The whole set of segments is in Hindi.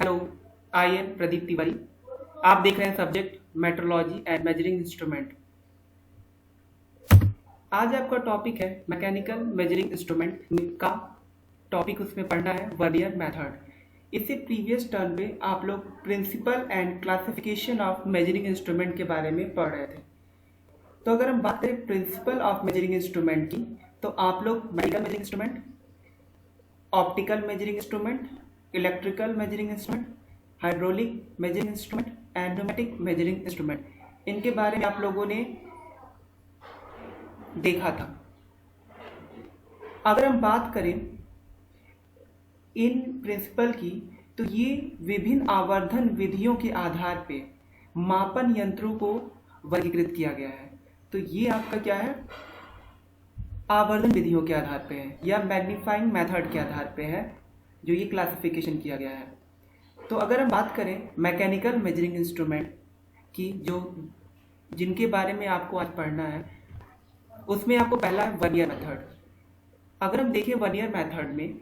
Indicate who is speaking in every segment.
Speaker 1: Hello, I am Pradeep Tiwari. आप देख रहे हैं subject metrology and measuring instrument. आज आपका टॉपिक है मैकेनिकल मेजरिंग इंस्ट्रूमेंट का टॉपिक। उसमें पढ़ना है वर्नियर मेथड। इससे प्रीवियस टर्म में आप लोग principle and classification of measuring instrument के बारे में पढ़ रहे थे। तो अगर हम बात करें प्रिंसिपल ऑफ मेजरिंग इंस्ट्रूमेंट की, तो आप लोग medical measuring instrument, optical measuring instrument, electrical measuring instrument, hydraulic measuring instrument and pneumatic measuring instrument, इनके बारे में आप लोगों ने देखा था। अगर हम बात करें इन प्रिंसिपल की, तो ये विभिन्न आवर्धन विधियों के आधार पे मापन यंत्रों को वर्गीकृत किया गया है। तो ये आपका क्या है, आवर्धन विधियों के आधार पे है या मैग्नीफाइंग मेथड के आधार पे है जो ये क्लासिफिकेशन किया गया है। तो अगर हम बात करें मैकेनिकल मेजरिंग इंस्ट्रूमेंट की, जो जिनके बारे में आपको आज पढ़ना है, उसमें आपको पहला है वर्नियर मेथड। अगर हम देखें वर्नियर मेथड में,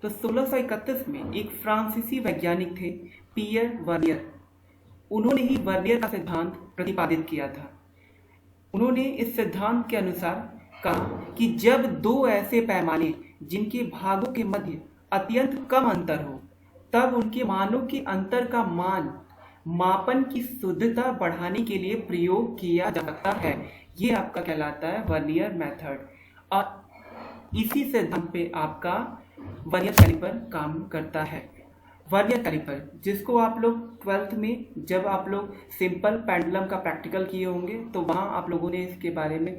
Speaker 1: तो 1631 में एक फ्रांसीसी वैज्ञानिक थे पियर वर्नियर। उन्होंने ही वर्नियर का सिद्धांत प्रतिपादित किया था। उन्होंने इस सिद्धांत के अनुसार कहा कि जब दो ऐसे पैमाने जिनके भागों के मध्य अत्यंत कम अंतर हो, तब उनके मानों के अंतर का मान मापन की शुद्धता बढ़ाने के लिए प्रयोग किया जा सकता है। ये आपका कहलाता है वर्नियर मेथड। और इसी सिद्धांत पे आपका वर्नियर कैलिपर काम करता है। वर्नियर कैलिपर, जिसको आप लोग 12th में जब आप लोग सिंपल पेंडुलम का प्रैक्टिकल किए होंगे, तो वहाँ आप लोगों ने इसके बारे में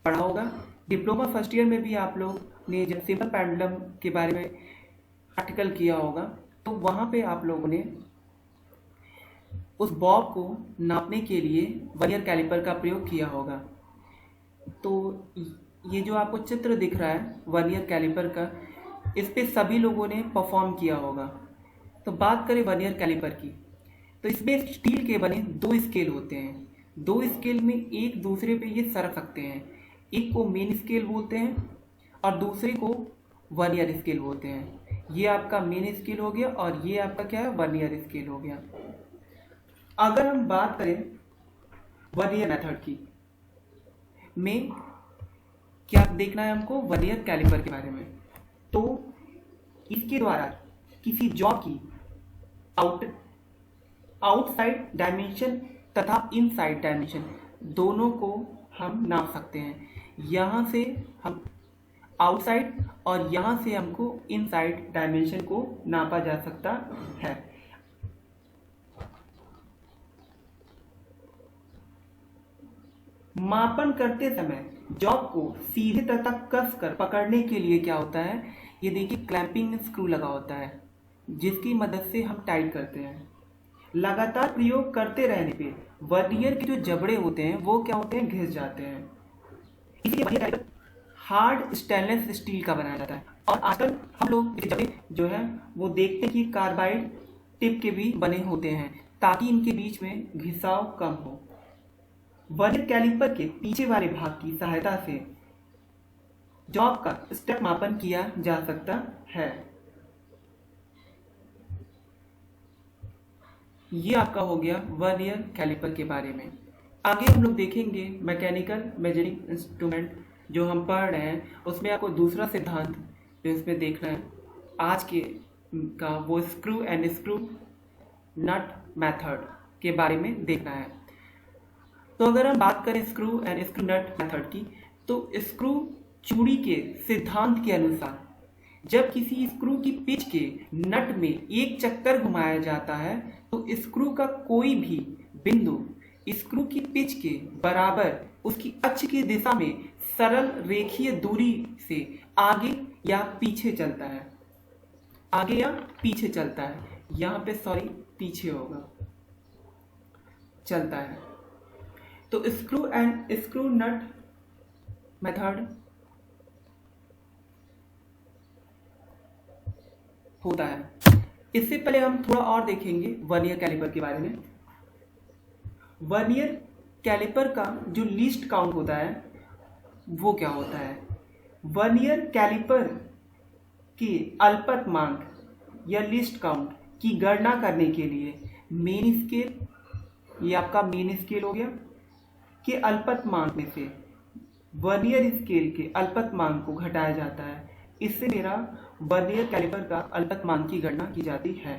Speaker 1: पढ़ा होगा। डिप्लोमा फर्स्ट ईयर में भी आप लोग ने जब सिंपल पेंडुलम के बारे में प्रैक्टिकल किया होगा, तो वहाँ पे आप लोगों ने उस बॉब को नापने के लिए वर्नियर कैलिपर का प्रयोग किया होगा। तो ये जो आपको चित्र दिख रहा है वर्नियर कैलिपर का, इस पे सभी लोगों ने परफॉर्म किया होगा। तो बात करें वर्नियर कैलिपर की, तो इसमें स्टील के बने दो स्केल होते हैं। दो स्केल में एक दूसरे पे ये सरक सकते हैं। एक को मेन स्केल बोलते हैं और दूसरे को वर्नियर स्केल बोलते हैं। ये आपका मेन स्केल हो गया और ये आपका क्या है, वर्नियर स्केल हो गया। अगर हम बात करें वर्नियर मेथड की में, क्या देखना है हमको वर्नियर कैलिपर के बारे में, तो इसके द्वारा किसी जॉब की आउटसाइड डायमेंशन तथा इनसाइड डायमेंशन दोनों को हम नाप सकते हैं। यहाँ से हम आउटसाइड और यहाँ से हमको इनसाइड डायमेंशन को नापा जा सकता है। मापन करते समय जॉब को सीधे तथा कस कर पकड़ने के लिए क्या होता है, ये देखिए क्लैंपिंग स्क्रू लगा होता है, जिसकी मदद से हम टाइट करते हैं। लगातार प्रयोग करते रहने पे वर्नियर के जो जबड़े होते हैं वो क्या होते हैं, घिस जाते हैं। इसलिए वर्नियर हार्ड स्टेनलेस स्टील का बनाया जाता है। और आजकल हम लोग जबड़े जो है वो देखते हैं कि कार्बाइड टिप के भी बने होते हैं, ताकि इनके बीच में घिसाव कम हो। वर्नियर कैलिपर के पीछे वाले भाग की सहायता से जॉब का स्टेप मापन किया जा सकता है। ये आपका हो गया वर्नियर कैलिपर के बारे में। आगे हम लोग देखेंगे मैकेनिकल मेजरिंग इंस्ट्रूमेंट जो हम पढ़ रहे हैं, उसमें आपको दूसरा सिद्धांत जो इसमें देखना है आज के का, वो screw and screw nut method के बारे में देखना है। तो अगर हम बात करें screw and screw nut method की, तो स्क्रू चूड़ी के सिद्धांत के अनुसार जब किसी स्क्रू की पिच के नट में एक चक्कर घुमाया जाता है, तो स्क्रू का कोई भी बिंदु स्क्रू की पिच के बराबर उसकी अक्ष की दिशा में सरल रेखीय दूरी से आगे या पीछे चलता है। आगे या पीछे चलता है, यहाँ पे सॉरी पीछे होगा, चलता है। तो screw and screw nut method होता है। इससे पहले हम थोड़ा और देखेंगे वर्नियर कैलिपर के बारे में। वर्नियर कैलिपर का जो लीस्ट काउंट होता है वो क्या होता है, वर्नियर कैलिपर की अल्पतमांक या लीस्ट काउंट की गणना करने के लिए मेन स्केल, ये आपका मेन स्केल हो गया, के अल्पतमांक में से वर्नियर स्केल के अल्पतमांक को घटाया जाता है। इससे मेरा वर्नियर कैलिपर का अल्पतमांक की गणना की जाती है।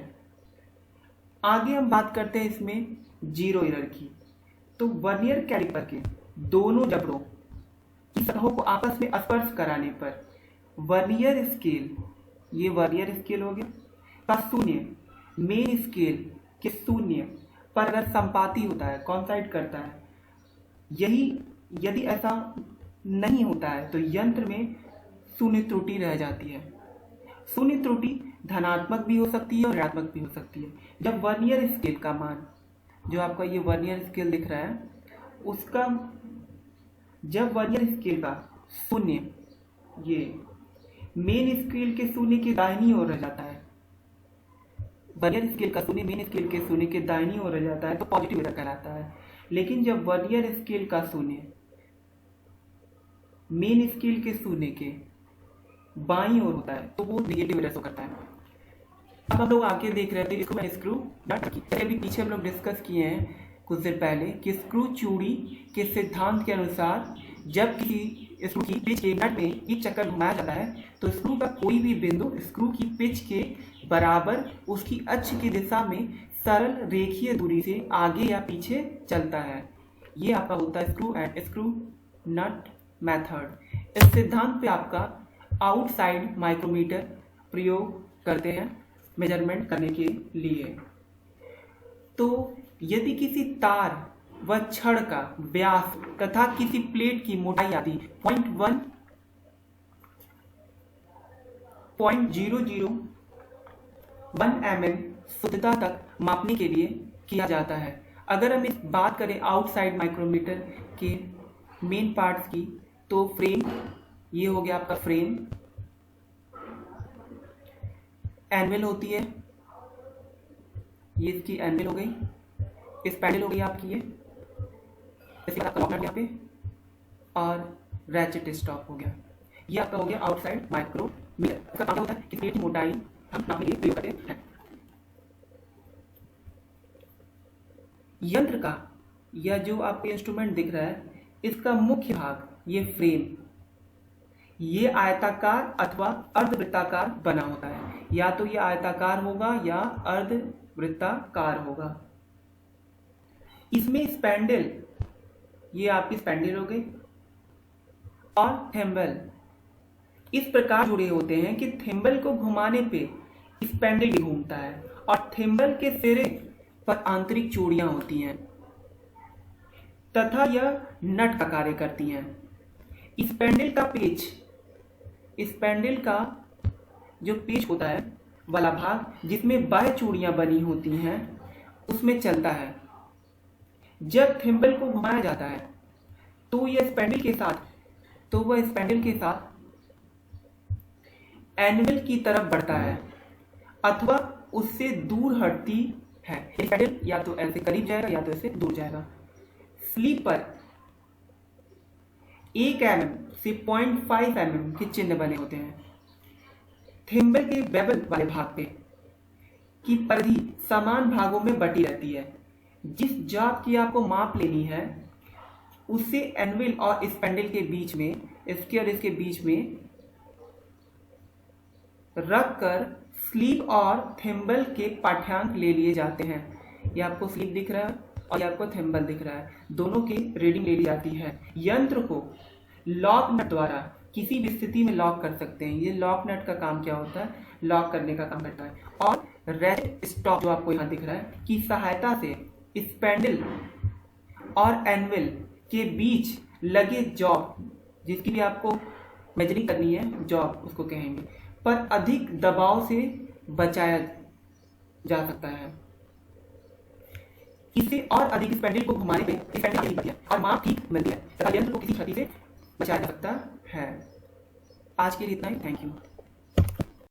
Speaker 1: आगे हम बात करते हैं इसमें जीरो एरर की। तो वर्नियर कैलिपर के दोनों जबड़ों की सतहों को आपस में स्पर्श कराने पर वर्नियर स्केल, ये वर्नियर स्केल हो गया, का शून्य मेन स्केल के शून्य पर अगर संपाती होता है, कॉन्साइड करता है, यही यदि ऐसा नहीं होता है तो यंत्र में शून्य त्रुटि रह जाती है। शून्य त्रुटि धनात्मक भी हो सकती है और ऋणात्मक भी हो सकती है। जब वर्नियर स्केल का मान, जो आपका ये वर्नियर स्केल दिख रहा है, उसका जब वर्नियर स्केल का शून्य ये मेन स्केल के शून्य के दाहिनी ओर रह जाता है, वर्नियर स्केल का शून्य मेन स्केल के शून्य के दाहिनी ओर रह जाता है तो पॉजिटिव एरर कहलाता है। लेकिन जब वर्नियर स्केल का शून्य मेन स्केल के शून्य के बाईं ओर होता है तो वो नेगेटिव एरर शो करता है। अब हम लोग आगे देख रहे थे इसको मैं स्क्रू नट की, अभी पीछे हम लोग डिस्कस किए हैं कुछ देर पहले कि स्क्रू चूड़ी के सिद्धांत के अनुसार जब किसी स्क्रू की पिच के नट में एक चक्कर घुमाया जाता है तो स्क्रू का कोई भी बिंदु स्क्रू की पिच के बराबर उसकी अक्ष की दिशा में सरल रेखीय दूरी से आगे या पीछे चलता है। ये आपका होता है screw and screw nut method. इस सिद्धांत पे आपका आउटसाइड माइक्रोमीटर प्रयोग करते हैं मेजरमेंट करने के लिए। तो यदि किसी तार व छड़ का व्यास तथा किसी प्लेट की मोटाई आदि 0.1 0.001 mm शुद्धता तक मापने के लिए किया जाता है। अगर हम इस बात करें आउटसाइड माइक्रोमीटर के मेन पार्ट्स की, तो फ्रेम, ये हो गया आपका फ्रेम, एनवेल होती है, ये इसकी एनवेल हो गई, स्पैंडल हो गई आपकी ये, इसके बाद लॉक नट यहाँ पे, और रैचेट स्टॉप हो गया। ये आपका हो गया आउटसाइड माइक्रोमीटर। इसका काम होता है कि प्लेट की मोटाई हम नापने के लिए प्रयोग करते हैं। यंत्र का या जो आपको इंस्ट्रूमेंट दिख रहा है, इसका मुख्य भाग ये फ्रेम, ये आयताकार अथवा अर्धवृत्ताकार बना होता है। या तो ये आयताकार होगा या अर्धवृत्ताकार होगा। इसमें स्पैंडल, ये आपकी स्पैंडल हो गई, और थिम्बल इस प्रकार जुड़े होते हैं कि थिम्बल को घुमाने पे स्पैंडल भी घूमता है और थिम्बल के सिरे पर आंतरिक चूड़ियां होती हैं तथा यह नट का कार्य करती हैं। स्पैंडल का पेच, स्पैंडल का जो पेच होता है वाला भाग जिसमें बाह्य चूड़ियां बनी होती हैं उसमें चलता है। जब थिम्बल को घुमाया जाता है तो यह स्पैंडल के साथ, तो वह स्पैंडल के साथ एनवेल की तरफ बढ़ता है अथवा उससे दूर हटती है। स्पैंडल या तो ऐसे करीब जाएगा या तो ऐसे दूर जाएगा। स्लीप पर 1 mm से 0.5 mm के चिन्ह बने होते हैं। थिम्बल के बेवल वाले भाग पे की परिधि समान भागों में बटी रहती है। जिस जॉब की आपको माप लेनी है उससे एनवेल और स्पैंडल के बीच में, इसके और इसके बीच में रखकर स्लीप और थिम्बल के पाठ्यांक ले लिए जाते हैं। ये आपको स्लीप दिख रहा है और ये आपको थिम्बल दिख रहा है, दोनों की रीडिंग ले ली जाती है। यंत्र को लॉक नट द्वारा किसी भी स्थिति में लॉक कर सकते हैं। ये लॉक नट का काम क्या होता है? लॉक करने का काम करता है। और रेस्ट स्टॉप जो आपको यहाँ दिख रहा है की सहायता से स्पैंडल और एनवेल के बीच लगे जॉब, जिसकी भी आपको मेजरिंग करनी है, जॉब उसको कहेंगे, पर अधिक दबाव से बचाया जा सकता है। इससे और अधिक स्पैंडल को घुमाने पे स्पैंडल नहीं बढ़ती है और माप ठीक मिलती है तथा यंत्र को किसी क्षति से बचाया जा सकता है। आज के लिए इतना ही। Thank you.